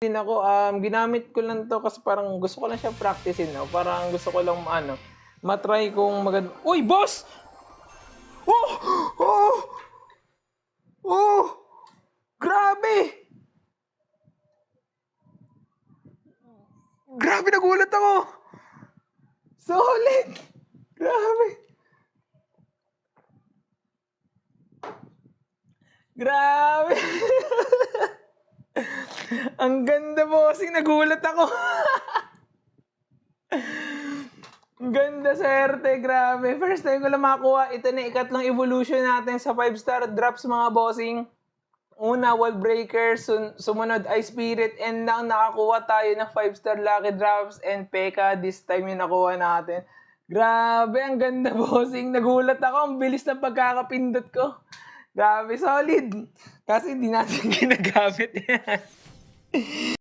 din ako, ginamit ko lang 'to kasi parang gusto ko lang siya practicein 'no, parang gusto ko lang ma-try kung uy boss! Oh! Oh! Oh! Grabe! Grabe nagulat ako! Solid! Grabe! Grabe! Ang ganda bossing, nagulat ako. Ang ganda swerte, grabe. First time ko lang makakuha. Ito na ikatlong evolution natin sa 5-star drops mga bossing. Una, wall breaker, sumunod ice spirit, and now nakakuha tayo ng 5-star lucky drops and P.E.K.K.A. This time yung nakuha natin. Grabe, ang ganda bossing. Nagulat ako, ang bilis ng pagkakapindot ko. Grabe, solid. Kasi hindi natin ginagamit yan.